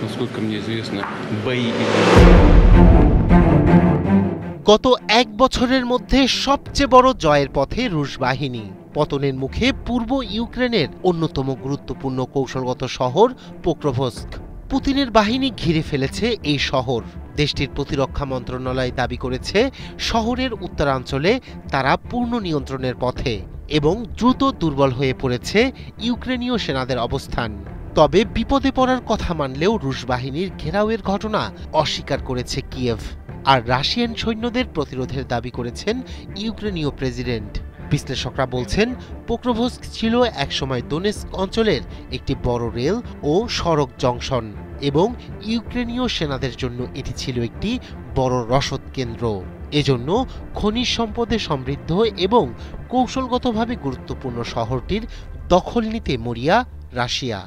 насколько мне известно, бои идут। গত এক বছরের মধ্যে সবচেয়ে বড় জয়ের পথে রুশ বাহিনী। পতনের মুখে পূর্ব ইউক্রেনের অন্যতম গুরুত্বপূর্ণ কৌশলগত শহর পোক্রোভস্ক। পুতিনের বাহিনী ঘিরে ফেলেছে এই শহর। দেশটির প্রতিরক্ষা মন্ত্রণালয় দাবি করেছে শহরের উত্তরাঞ্চলে তারা পূর্ণ নিয়ন্ত্রণের পথে এবং দ্রুত দুর্বল হয়ে পড়েছে ইউক্রেনীয় সেনাদের অবস্থান। তবে বিপদে পড়ার কথা মানলেও রুশ বাহিনীর ঘেরাওয়ের ঘটনা অস্বীকার করেছে কিয়েভ। আর রাশিয়ান সৈন্যদের প্রতিরোধের দাবি করেছেন ইউক্রেনীয় প্রেসিডেন্ট। বিশ্লেষকরা বলছেন পোক্রোভস্ক ছিল একসময় দোনেস্ক অঞ্চলের একটি বড় রেল ও সড়ক জংশন এবং ইউক্রেনীয় সেনাদের জন্য এটি ছিল একটি বড় রসদ কেন্দ্র। এজন্য খনিজ সম্পদে সমৃদ্ধ এবং কৌশলগতভাবে গুরুত্বপূর্ণ শহরটির দখল নিতে মরিয়া রাশিয়া।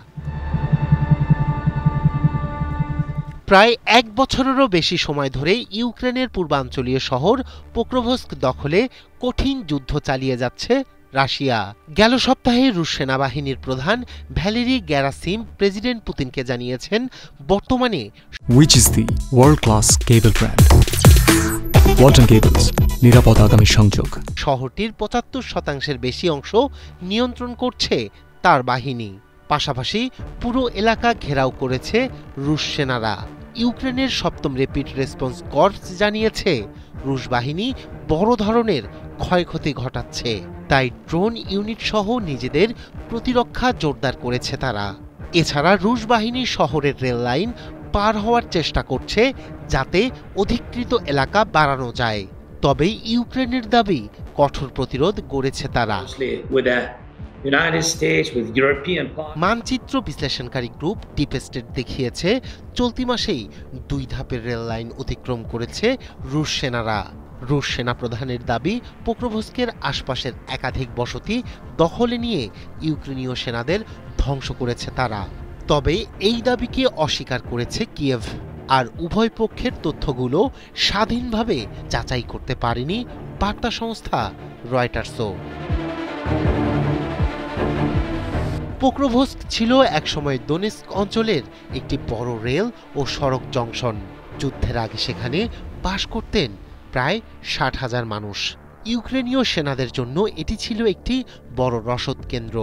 প্রায় এক বছরেরও বেশি সময় ধরে ইউক্রেনের পূর্বাঞ্চলীয় শহর পোক্রোভস্ক দখলে কঠিন যুদ্ধ চালিয়ে যাচ্ছে রাশিয়া। গেল সপ্তাহে রুশ সেনাবাহিনীর প্রধান ভ্যালেরি গ্যারাসিম প্রেসিডেন্ট পুতিনকে জানিয়েছেন বর্তমানে Which is the world-class cable brand? Walton Cables, নিরাপদ আগামী সংযোগ। শহরটির ৭৫% বেশি অংশ নিয়ন্ত্রণ করছে তার বাহিনী। পাশাপাশি পুরো এলাকা ঘেরাও করেছে রুশ সেনারা। ইউক্রেনের ৭ম র্যাপিড রেসপন্স কর্পস জানিয়েছে রুশ বাহিনী বড় ধরনের ক্ষয়ক্ষতি ঘটাচ্ছে, তাই ড্রোন ইউনিট সহ নিজেদের প্রতিরক্ষা জোরদার করেছে তারা। এছাড়া রুশ বাহিনী শহরের রেল লাইন পার হওয়ার চেষ্টা করছে যাতে অধিকৃত এলাকা বাড়ানো যায়। তবে ইউক্রেনের দাবি কঠোর প্রতিরোধ গড়েছে তারা। মানচিত্র বিশ্লেষণকারী গ্রুপ ডিপ স্টেট দেখিয়েছে চলতি মাসেই ২ ধাপের রেল লাইন অতিক্রম করেছে রুশ সেনারা। রুশ সেনাপ্রধানের দাবি পোক্রোভস্কের আশপাশের একাধিক বসতি দখলে নিয়ে ইউক্রেনীয় সেনাদের ধ্বংস করেছে তারা। তবে এই দাবিকে অস্বীকার করেছে কিয়েভ। আর উভয় পক্ষের তথ্যগুলো স্বাধীনভাবে যাচাই করতে পারেনি বার্তা সংস্থা রয়টার্সও। পোক্রোভস্ক ছিল একসময় দোনেস্ক অঞ্চলের একটি বড় রেল ও সড়ক জংশন। যুদ্ধের আগে সেখানে বাস করতেন প্রায় ৬০,০০০ মানুষ। ইউক্রেনীয় সেনাদের জন্য এটি ছিল একটি বড় রসদ কেন্দ্র।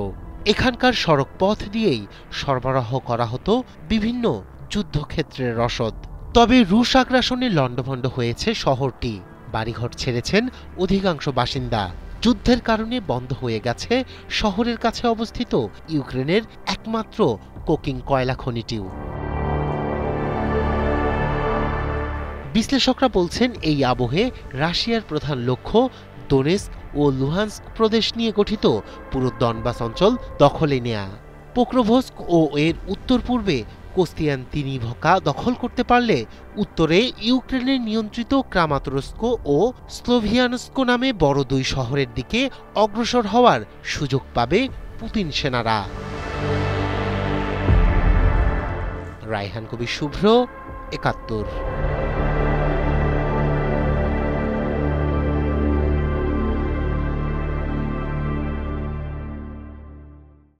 এখানকার সড়ক পথ দিয়েই সরবরাহ করা হতো বিভিন্ন যুদ্ধক্ষেত্রের রসদ। তবে রুশ আগ্রাসনে লণ্ডভণ্ড হয়েছে শহরটি। বাড়িঘর ছেড়েছেন অধিকাংশ বাসিন্দা। যুদ্ধের কারণে বন্ধ হয়ে গেছে শহরের কাছে অবস্থিত ইউক্রেনের একমাত্র কোকিং কয়লা খনিটিও। বিশ্লেষকরা বলছেন এই আবহে রাশিয়ার প্রধান লক্ষ্য দোনেস্ক ও লুহান্স্ক প্রদেশ নিয়ে গঠিত পুরো দনবাস অঞ্চল দখলে নেয়া। পোক্রোভস্ক ও এর উত্তর পূর্বে কোস্তিয়ান্তিনিভকা দখল করতে পারলে উত্তরে ইউক্রেনের নিয়ন্ত্রিত ক্রামাতরস্ক ও স্লোভিয়ানস্ক নামে বড় ২ শহরের দিকে অগ্রসর হওয়ার সুযোগ পাবে পুতিন সেনারা। রায়হান কবির শুভ্র, ৭১।